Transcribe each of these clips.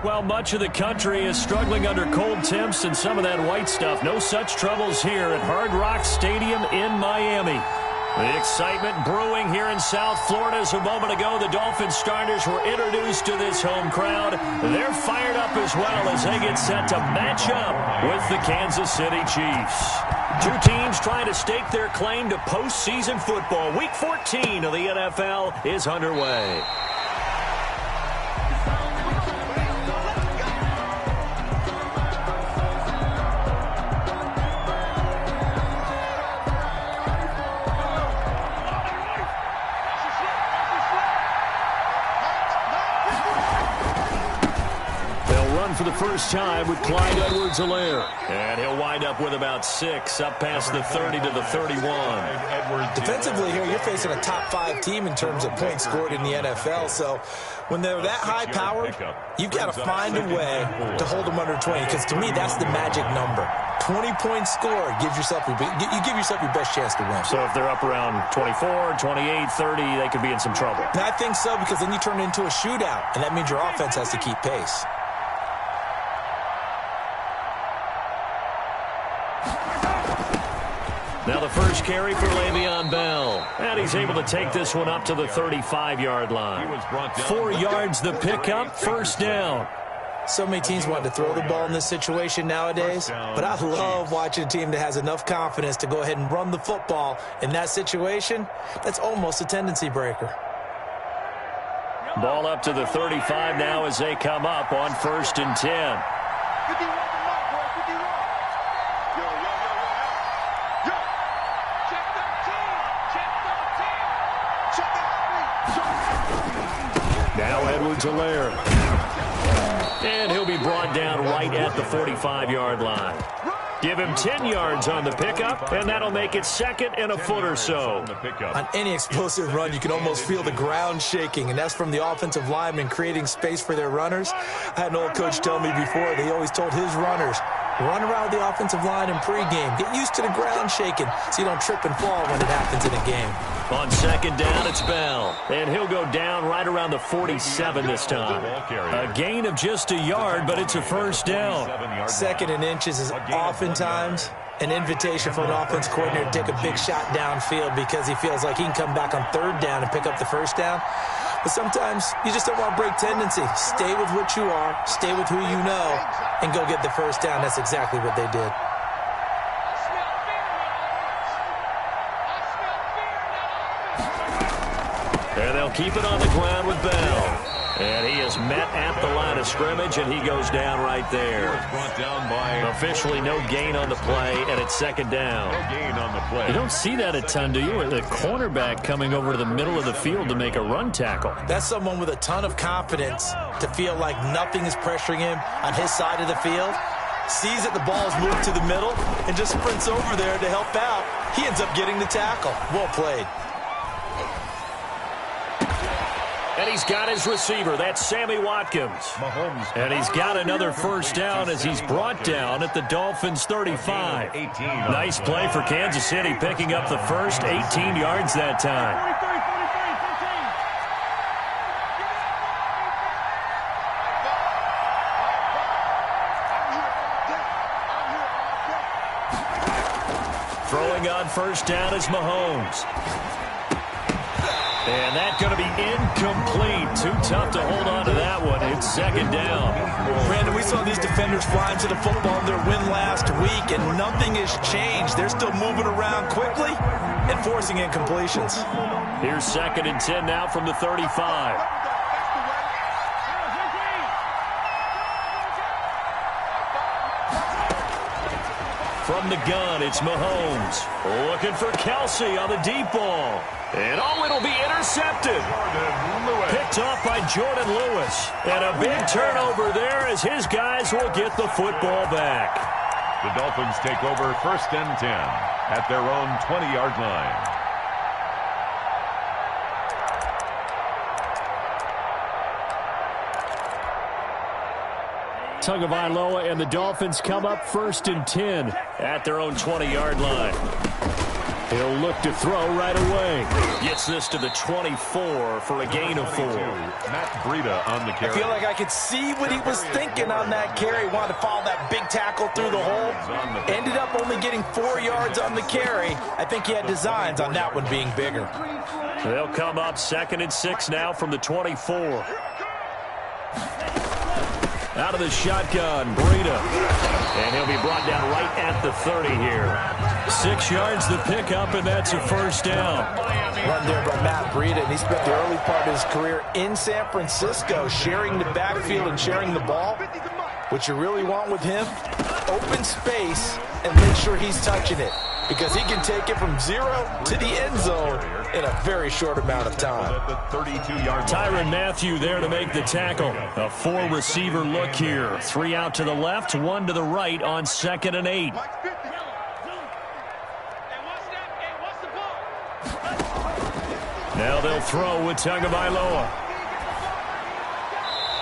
Well, much of the country is struggling under cold temps and some of that white stuff. No such troubles here at Hard Rock Stadium in Miami. The excitement brewing here in South Florida. As a moment ago, the Dolphins starters were introduced to this home crowd. They're fired up as well as they get set to match up with the Kansas City Chiefs. Two teams trying to stake their claim to postseason football. Week 14 of the NFL is underway. For the first time with Clyde Edwards-Helaire. And he'll wind up with about 6, up past the 30 to the 31. Defensively here, you're facing a top 5 team in terms of points scored in the NFL. So when they're that high-powered, you've got to find a way to hold them under 20. Because to me, that's the magic number. 20 points scored gives yourself you give yourself your best chance to win. So if they're up around 24, 28, 30, they could be in some trouble. And I think so, because then you turn it into a shootout, and that means your offense has to keep pace. Now the first carry for Le'Veon Bell. And he's able to take this one up to the 35-yard line. 4 yards the pickup, first down. So many teams want to throw the ball in this situation nowadays, but I love watching a team that has enough confidence to go ahead and run the football in that situation. That's almost a tendency breaker. Ball up to the 35 now as they come up on 1st and 10. Now Edwards-Helaire. And he'll be brought down right at the 45-yard line. Give him 10 yards on the pickup, and that'll make it 2nd and a foot or so. On any explosive run, you can almost feel the ground shaking, and that's from the offensive linemen creating space for their runners. I had an old coach tell me before, they always told his runners, run around the offensive line in pregame. Get used to the ground shaking so you don't trip and fall when it happens in a game. On 2nd down, it's Bell. And he'll go down right around the 47 this time. A gain of just a yard, but it's a first down. 2nd and inches is oftentimes an invitation for an offense coordinator to take a big shot downfield because he feels like he can come back on 3rd down and pick up the first down. But sometimes you just don't want to break tendency. Stay with what you are, stay with who you know, and go get the first down. That's exactly what they did. And they'll keep it on the ground with Bell. And he is met at the line of scrimmage, and he goes down right there. Officially no gain on the play, and it's 2nd down. No gain on the play. You don't see that a ton, do you? The cornerback coming over to the middle of the field to make a run tackle. That's someone with a ton of confidence to feel like nothing is pressuring him on his side of the field. Sees that the ball is moved to the middle and just sprints over there to help out. He ends up getting the tackle. Well played. And he's got his receiver. That's Sammy Watkins. And he's got another first down as he's brought down at the Dolphins' 35. Nice play for Kansas City, picking up the first 18 yards that time. Throwing on first down is Mahomes. And that's going to be incomplete. Too tough to hold on to that one. It's 2nd down. Brandon, we saw these defenders flying to the football in their win last week, and nothing has changed. They're still moving around quickly and forcing incompletions. Here's 2nd and 10 now from the 35. From the gun, it's Mahomes. Looking for Kelsey on the deep ball. And it'll be intercepted. Picked off by Jordan Lewis. And a big turnover there as his guys will get the football back. The Dolphins take over 1st and 10 at their own 20-yard line. Tagovailoa and the Dolphins come up 1st and 10 at their own 20-yard line. He'll look to throw right away. Gets this to the 24 for a gain of 4. Matt Breida on the carry. I feel like I could see what he was thinking on that carry. Wanted to follow that big tackle through the hole. Ended up only getting 4 yards on the carry. I think he had designs on that one being bigger. They'll come up 2nd and 6 now from the 24. Out of the shotgun, Breida. And he'll be brought down right at the 30 here. 6 yards the pickup, and that's a first down. Run there by Matt Breida, and he spent the early part of his career in San Francisco sharing the backfield and sharing the ball. What you really want with him, open space and make sure he's touching it, because he can take it from 0 to the end zone in a very short amount of time. Tyrann Mathieu there to make the tackle. A 4-receiver look here. 3 out to the left, 1 to the right on 2nd and 8. Now they'll throw with Tagovailoa.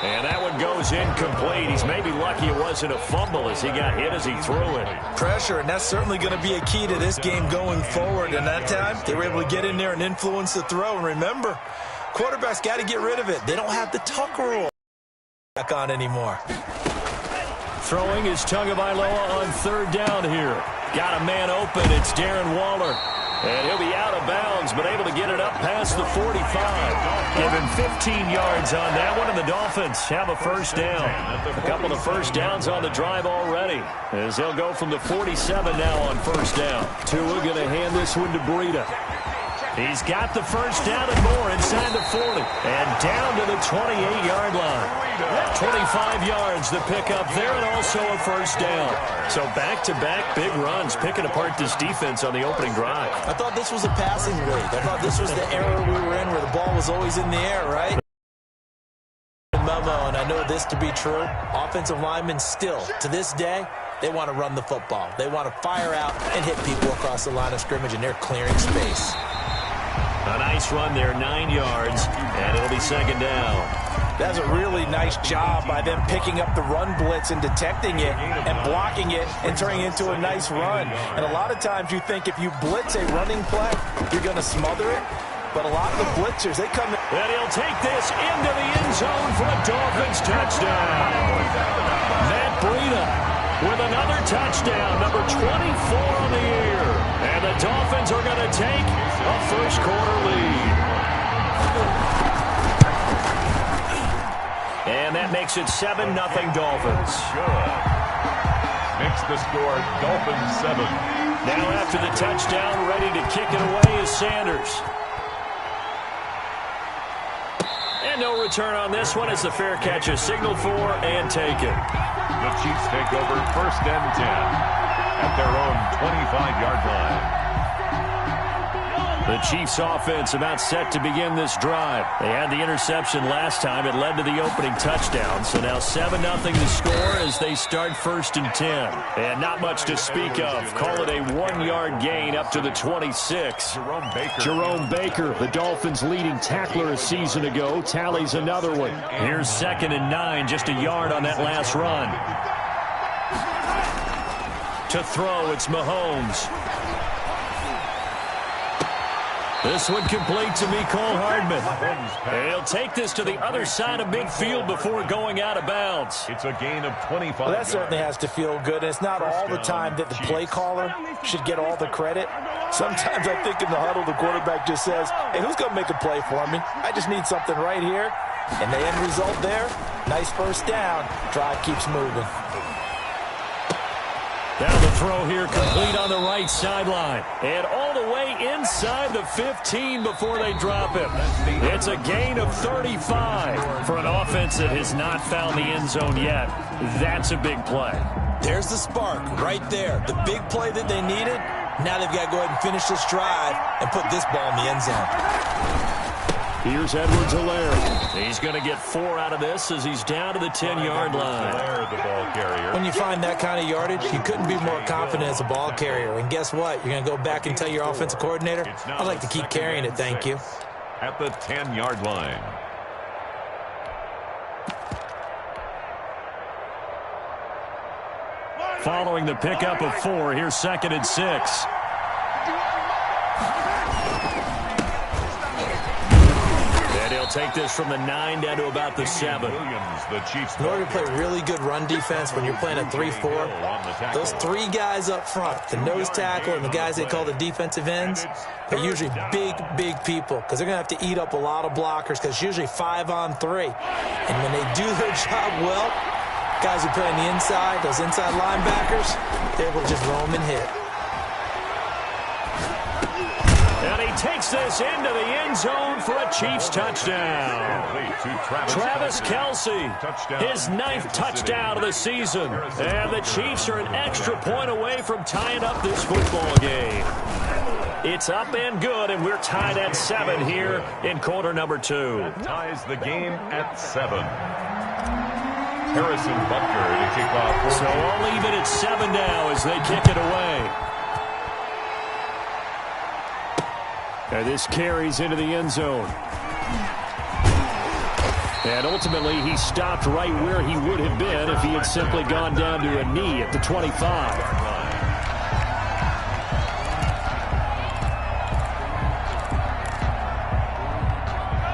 And that one goes incomplete. He's maybe lucky it wasn't a fumble as he got hit as he threw it. Pressure, and that's certainly going to be a key to this game going forward. And that time, they were able to get in there and influence the throw. And remember, quarterbacks got to get rid of it. They don't have the tuck rule back on anymore. Throwing is Tagovailoa on 3rd down here. Got a man open. It's Darren Waller. And he'll be out of bounds, but able to get it up past the 45. Given 15 yards on that one, and the Dolphins have a first down. A couple of first downs on the drive already, as they'll go from the 47 now on first down. Tua going to hand this one to Breida. He's got the first down and more inside the 40. And down to the 28-yard line. 25 yards the pickup there, and also a first down. So back-to-back big runs, picking apart this defense on the opening drive. I thought this was a passing league. I thought this was the era we were in where the ball was always in the air, right? Memo, and I know this to be true. Offensive linemen still, to this day, they want to run the football. They want to fire out and hit people across the line of scrimmage, and they're clearing space. A nice run there, 9 yards, and it'll be 2nd down. That's a really nice job by them picking up the run blitz and detecting it and blocking it and turning it into a nice run. And a lot of times you think if you blitz a running play, you're going to smother it. But a lot of the blitzers, they come in. And he'll take this into the end zone for a Dolphins touchdown. Matt Breida with another touchdown, number 24 on the year. And the Dolphins are going to take a first-quarter lead. And that makes it 7-0 Dolphins. Makes the score Dolphins 7. Now after the touchdown, ready to kick it away is Sanders. And no return on this one as the fair catch is signaled for and taken. The Chiefs take over 1st and 10 at their own 25-yard line. The Chiefs offense about set to begin this drive. They had the interception last time. It led to the opening touchdown. So now 7-0 the score as they start 1st and 10. And not much to speak of. Call it a 1-yard gain up to the 26. Jerome Baker, the Dolphins' leading tackler a season ago, tallies another one. Here's 2nd and 9, just a yard on that last run. To throw, it's Mahomes. This one complete to Mecole Hardman. And he'll take this to the other side of midfield before going out of bounds. It's a gain of 25. Well, that certainly has to feel good. It's not all the time that the play caller should get all the credit. Sometimes I think in the huddle, the quarterback just says, hey, who's going to make a play for me? I just need something right here. And the end result there, nice first down. Drive keeps moving. Now the throw here complete on the right sideline. And all the way inside the 15 before they drop him. It's a gain of 35 for an offense that has not found the end zone yet. That's a big play. There's the spark right there. The big play that they needed. Now they've got to go ahead and finish this drive and put this ball in the end zone. Here's Edwards-Helaire. He's going to get 4 out of this as he's down to the 10-yard line. The ball carrier. When you find that kind of yardage, you couldn't be more confident as a ball carrier. And guess what? You're going to go back and tell your offensive coordinator, I'd like to keep carrying it, thank you. At the 10-yard line. Following the pickup of 4, here's 2nd and 6. take this from the 9 down to about the 7. In order to play really good run defense when you're playing a 3-4, those 3 guys up front, the nose tackle and the guys they call the defensive ends, are usually big people because they're going to have to eat up a lot of blockers because it's usually 5-on-3. And when they do their job well, guys who play on the inside, those inside linebackers, they're able to just roam and hit. And he takes this into the end zone for a Chiefs touchdown. Travis Kelce, his 9th touchdown of the season. And the Chiefs are an extra point away from tying up this football game. It's up and good, and we're tied at 7 here in quarter number 2. That ties the game at 7. Harrison Butker to kick off. So I'll leave it at 7 now as they kick it away. And this carries into the end zone. And ultimately, he stopped right where he would have been if he had simply gone down to a knee at the 25.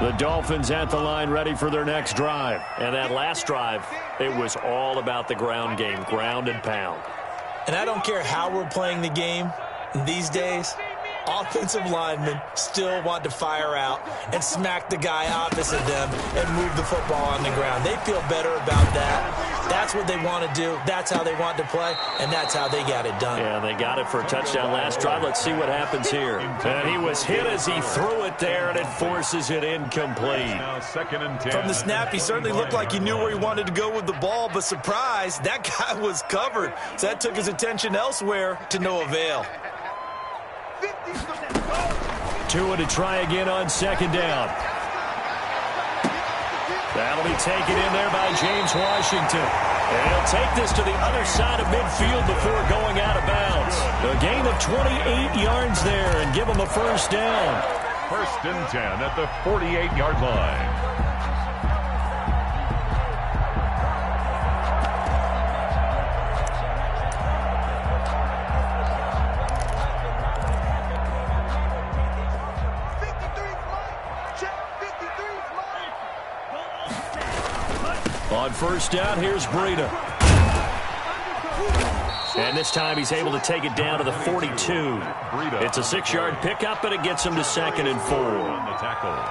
The Dolphins at the line ready for their next drive. And that last drive, it was all about the ground game, ground and pound. And I don't care how we're playing the game these days, offensive linemen still want to fire out and smack the guy opposite them and move the football on the ground. They feel better about that. That's what they want to do. That's how they want to play, and that's how they got it done. Yeah, they got it for a touchdown last drive. Let's see what happens here. And he was hit as he threw it there, and it forces it incomplete. Now 2nd and 10. From the snap, he certainly looked like he knew where he wanted to go with the ball, but surprise, that guy was covered. So that took his attention elsewhere to no avail. Tua to try again on 2nd down. That'll be taken in there by James Washington. And he'll take this to the other side of midfield before going out of bounds. A gain of 28 yards there and give him a 1st down. 1st and 10 at the 48-yard line. On 1st down, here's Breida. And this time he's able to take it down to the 42. It's a 6-yard pickup, but it gets him to 2nd and 4.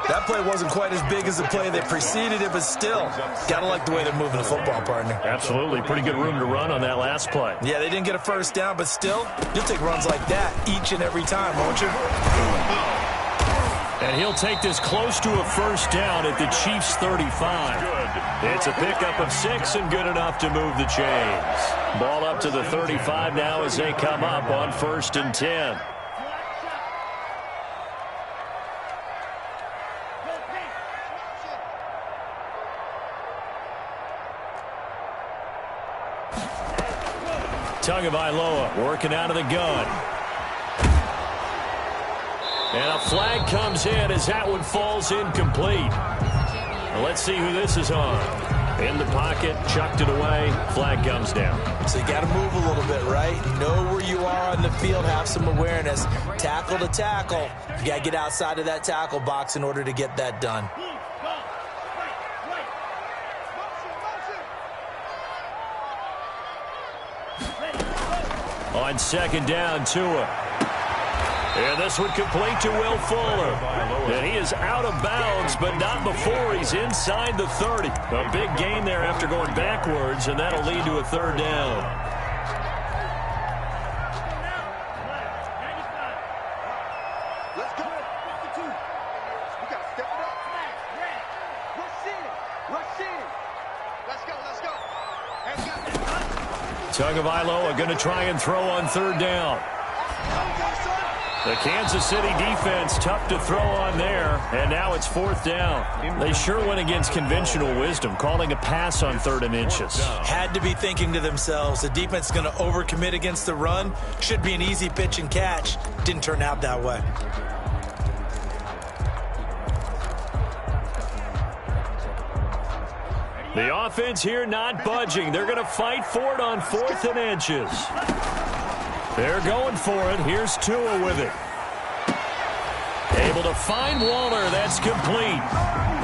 That play wasn't quite as big as the play that preceded it, but still, gotta like the way they're moving the football, partner. Absolutely. Pretty good room to run on that last play. Yeah, they didn't get a 1st down, but still, you'll take runs like that each and every time, won't you? And he'll take this close to a 1st down at the Chiefs' 35. It's a pickup of 6 and good enough to move the chains. Ball up to the 35 now as they come up on 1st and 10. Tagovailoa working out of the gun. And a flag comes in as that one falls incomplete. Let's see who this is on. In the pocket, chucked it away, flag comes down. So you got to move a little bit, right? Know where you are on the field, have some awareness. Tackle to tackle. You got to get outside of that tackle box in order to get that done. On 2nd down, Tua. And this one complete to Will Fuller. And he is out of bounds, but not before he's inside the 30. A big gain there after going backwards, and that'll lead to a 3rd down. Let's go. 52. We got to step it up. Rush in. Rush in. Let's go. Let's go. Tagovailoa going to try and throw on 3rd down. The Kansas City defense tough to throw on there, and now it's 4th down. They sure went against conventional wisdom, calling a pass on 3rd and inches. Had to be thinking to themselves, the defense is going to overcommit against the run. Should be an easy pitch and catch. Didn't turn out that way. The offense here not budging. They're going to fight for it on 4th and inches. They're going for it. Here's Tua with it. Able to find Waller. That's complete.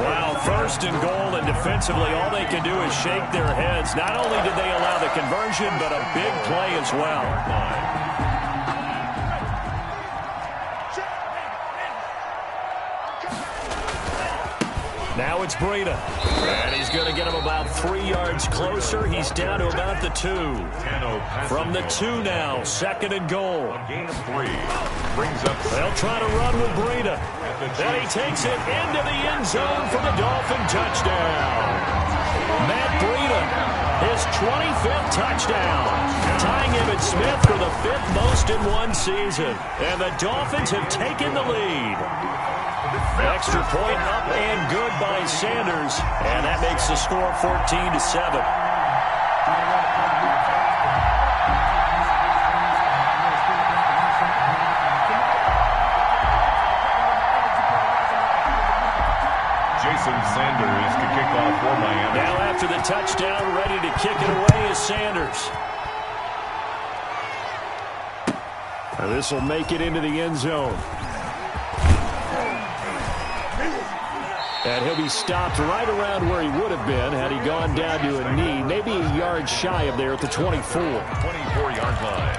Wow, first and goal, and defensively all they can do is shake their heads. Not only did they allow the conversion, but a big play as well. Now it's Breida. And he's going to get him about 3 yards closer. He's down to about the 2. From the 2 now, second and goal. Gain of 3. Brings up. They'll try to run with Breida. Then he takes it into the end zone for the Dolphin touchdown. Matt Breida, his 25th touchdown. Tying Emmitt Smith for the 5th most in one season. And the Dolphins have taken the lead. Extra point up and good by Sanders. And that makes the score 14-7. Jason Sanders to kick off for Miami. Now after the touchdown, ready to kick it away is Sanders. This will make it into the end zone. And he'll be stopped right around where he would have been had he gone down to a knee, maybe a yard shy of there at the 24. 24-yard line.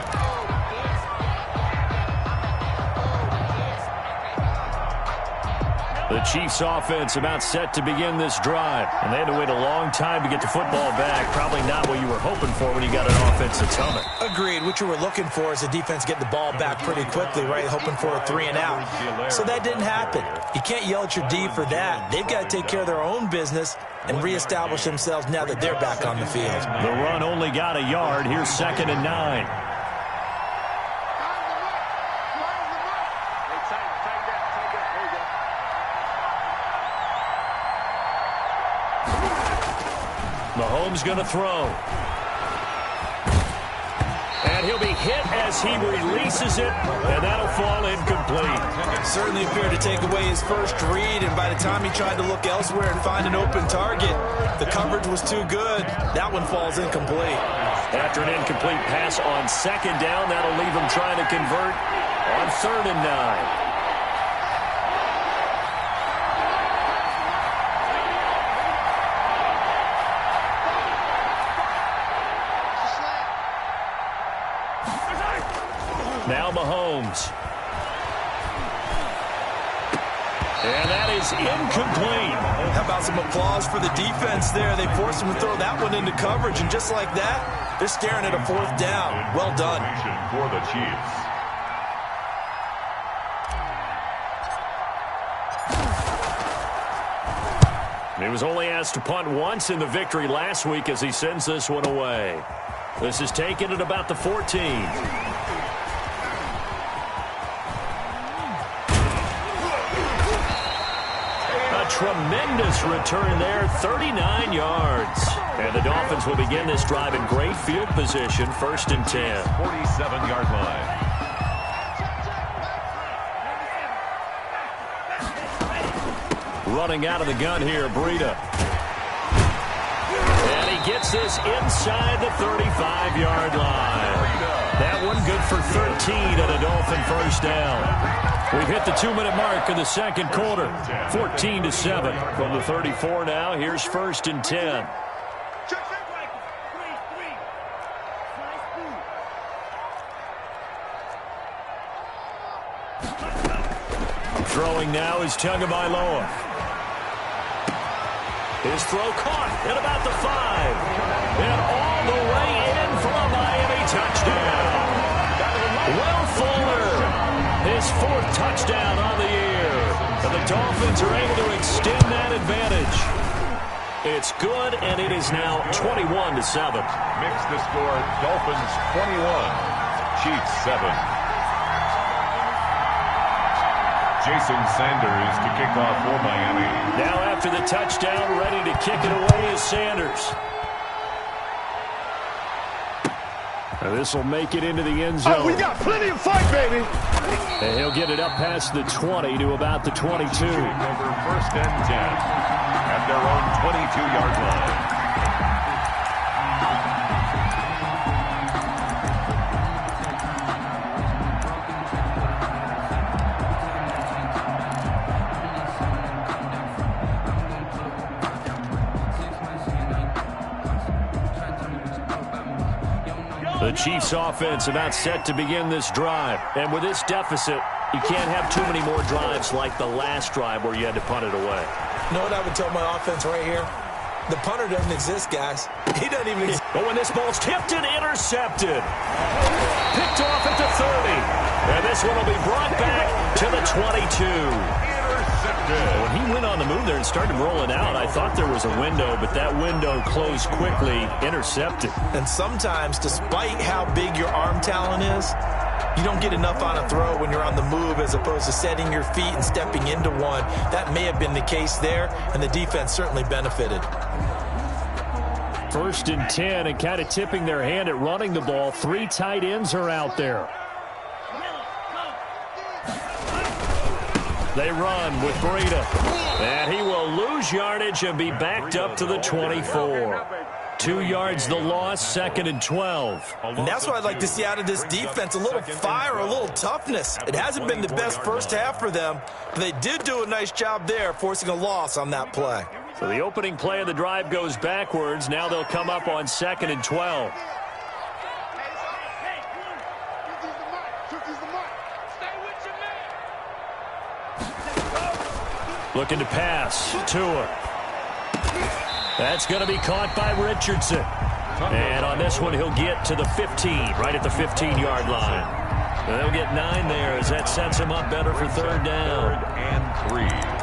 The Chiefs offense about set to begin this drive. And they had to wait a long time to get the football back. Probably not what you were hoping for when you got an offense that's humming. Agreed. What you were looking for is the defense getting the ball back pretty quickly, right? Hoping for a 3 and out. So that didn't happen. You can't yell at your D for that. They've got to take care of their own business and reestablish themselves now that they're back on the field. The run only got a yard. Here's 2nd and 9. Mahomes going to throw. And he'll be hit as he releases it, and that'll fall incomplete. Certainly appeared to take away his first read, and by the time he tried to look elsewhere and find an open target, the coverage was too good. That one falls incomplete. After an incomplete pass on 2nd down, that'll leave him trying to convert on 3rd and 9. Now Mahomes. And that is incomplete. How about some applause for the defense there? They forced him to throw that one into coverage, and just like that, they're staring at a 4th down. Well done. For the Chiefs. He was only asked to punt once in the victory last week as he sends this one away. This is taken at about the 14. Tremendous return there, 39 yards. And the Dolphins will begin this drive in great field position, 1st and 10. 47-yard line. Running out of the gun here, Breida. And he gets this inside the 35-yard line. That one good for 13 and a Dolphin 1st down. We've hit the 2-minute mark of the 2nd quarter. 14-7 from the 34 now. Here's 1st and 10. Throwing now is Tagovailoa. His throw caught at about the 5. And all the way in for a Miami touchdown. Will Fuller, his 4th touchdown on the year. And the Dolphins are able to extend that advantage. It's good, and it is now 21-7. Mix the score, Dolphins 21, Chiefs 7. Jason Sanders to kick off for Miami. Now after the touchdown, ready to kick it away is Sanders. This will make it into the end zone. Oh, we got plenty of fight, baby. And he'll get it up past the 20 to about the 22. Over 1st and 10 at their own 22-yard line. The Chiefs offense about set to begin this drive. And with this deficit, you can't have too many more drives like the last drive where you had to punt it away. You know what I would tell my offense right here? The punter doesn't exist, guys. He doesn't even exist. But when this ball's tipped and intercepted. Picked off at the 30. And this one will be brought back to the 22. When he went on the move there and started rolling out, I thought there was a window, but that window closed quickly, intercepted. And sometimes, despite how big your arm talent is, you don't get enough on a throw when you're on the move as opposed to setting your feet and stepping into one. That may have been the case there, and the defense certainly benefited. 1st and 10, and kind of tipping their hand at running the ball. 3 tight ends are out there. They run with Breida. And he will lose yardage and be backed up to the 24. 2 yards the loss, 2nd and 12. And that's what I'd like to see out of this defense, a little fire, a little toughness. It hasn't been the best first half for them, but they did do a nice job there, forcing a loss on that play. So the opening play of the drive goes backwards. Now they'll come up on 2nd and 12. Looking to pass. Tua. That's going to be caught by Richardson. And on this one, he'll get to the 15, right at the 15-yard line. And they'll get 9 there as that sets him up better for 3rd down. 3rd and 3.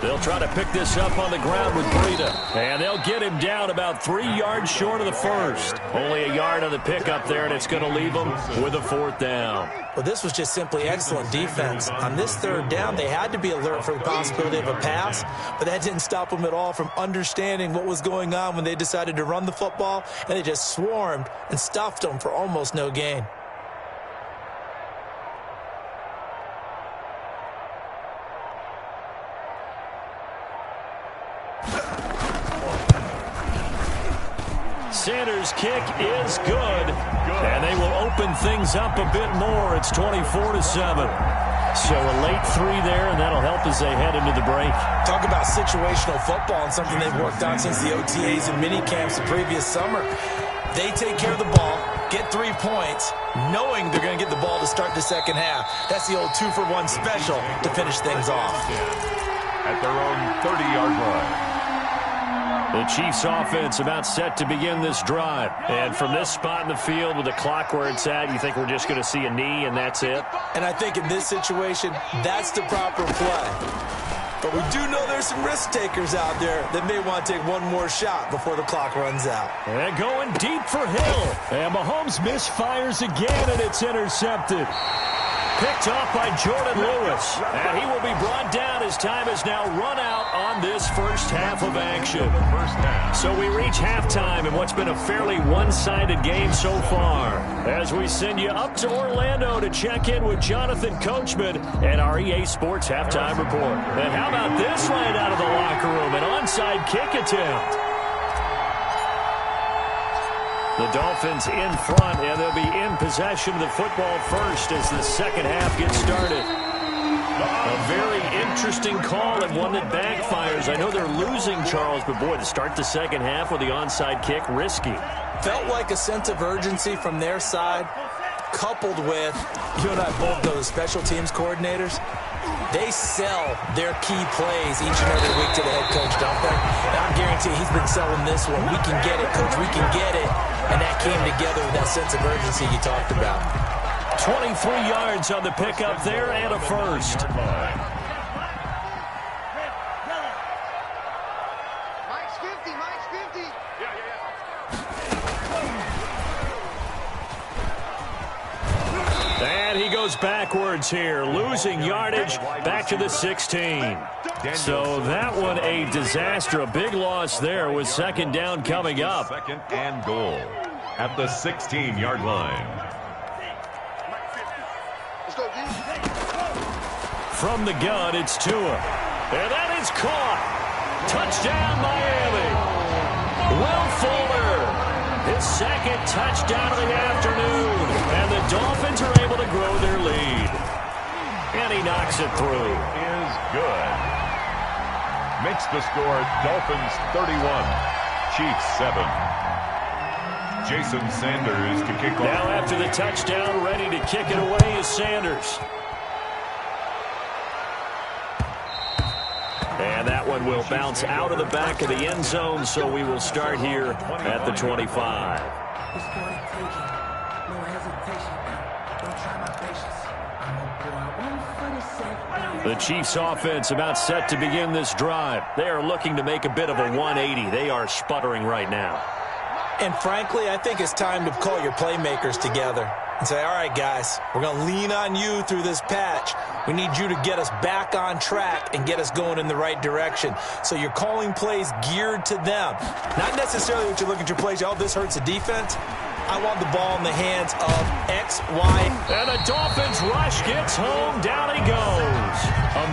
They'll try to pick this up on the ground with Breida. And they'll get him down about 3 yards short of the first. Only a yard on the pickup there, and it's going to leave them with a 4th down. Well, this was just simply excellent defense. On this 3rd down, they had to be alert for the possibility of a pass, but that didn't stop them at all from understanding what was going on when they decided to run the football, and they just swarmed and stuffed them for almost no gain. Sanders' kick is good, and they will open things up a bit more. It's 24-7. So a late 3 there, and that'll help as they head into the break. Talk about situational football and something they've worked on since the OTAs and mini camps the previous summer. They take care of the ball, get 3 points, knowing they're going to get the ball to start the second half. That's the old 2-for-1 special to finish things off. At their own 30-yard line. The Chiefs offense about set to begin this drive. And from this spot in the field with the clock where it's at, you think we're just going to see a knee and that's it? And I think in this situation, that's the proper play. But we do know there's some risk takers out there that may want to take one more shot before the clock runs out. And going deep for Hill. And Mahomes misfires again, and it's intercepted. Picked off by Jordan Lewis. And he will be brought down as time is now run out on this first half of action. So we reach halftime in what's been a fairly one-sided game so far. As we send you up to Orlando to check in with Jonathan Coachman and our EA Sports Halftime Report. And how about this right out of the locker room? An onside kick attempt. The Dolphins in front, and they'll be in possession of the football first as the second half gets started. A very interesting call and one that backfires. I know they're losing, Charles, but boy, to start the second half with the onside kick, risky. Felt like a sense of urgency from their side, coupled with, you and I both know the special teams coordinators, they sell their key plays each and every week to the head coach, don't they? And I guarantee he's been selling this one. We can get it, coach, we can get it. And that came together with that sense of urgency you talked about. 23 yards on the pickup there and a first. Mike's 50, Mike's 50. And he goes backwards here, losing yardage back to the 16. So that one a disaster, a big loss there with second down coming up. 2nd and goal at the 16-yard line. Let's go, D. From the gun, it's Tua. And that is caught. Touchdown, Miami. Will Fuller, his second touchdown of the afternoon. And the Dolphins are able to grow their lead. And he he knocks it through. Is good. Makes the score Dolphins 31, Chiefs 7. Jason Sanders to kick off. Now after the touchdown, ready to kick it away is Sanders. And that one will bounce out of the back of the end zone, so we will start here at the 25. The Chiefs offense about set to begin this drive. They are looking to make a bit of a 180. They are sputtering right now. And frankly, I think it's time to call your playmakers together and say, all right, guys, we're going to lean on you through this patch. We need you to get us back on track and get us going in the right direction. So you're calling plays geared to them. Not necessarily what you're looking at your plays. Oh, this hurts the defense. I want the ball in the hands of X, Y. And the Dolphins rush gets home. Down he goes.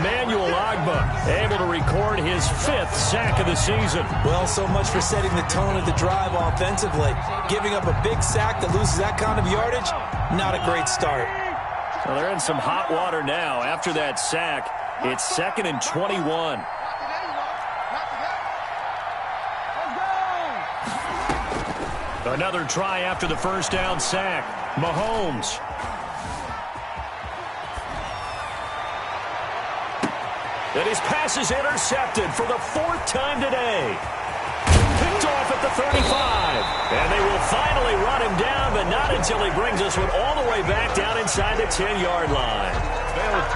Emmanuel Ogbah able to record his 5th sack of the season. Well, so much for setting the tone of the drive offensively. Giving up a big sack that loses that kind of yardage, not a great start. Well, they're in some hot water now. After that sack, it's 2nd and 21. Another try after the first down sack. Mahomes. And his pass is intercepted for the 4th time today. Picked off at the 35. And they will finally run him down, but not until he brings this one all the way back down inside the 10-yard line.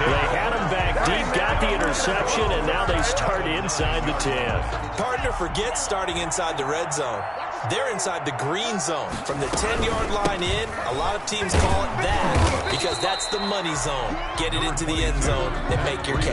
They had him back deep, got the interception, and now they start inside the 10. Partner forgets starting inside the red zone. They're inside the green zone. From the 10-yard line in, a lot of teams call it that because that's the money zone. Get it into the end zone and make your cash.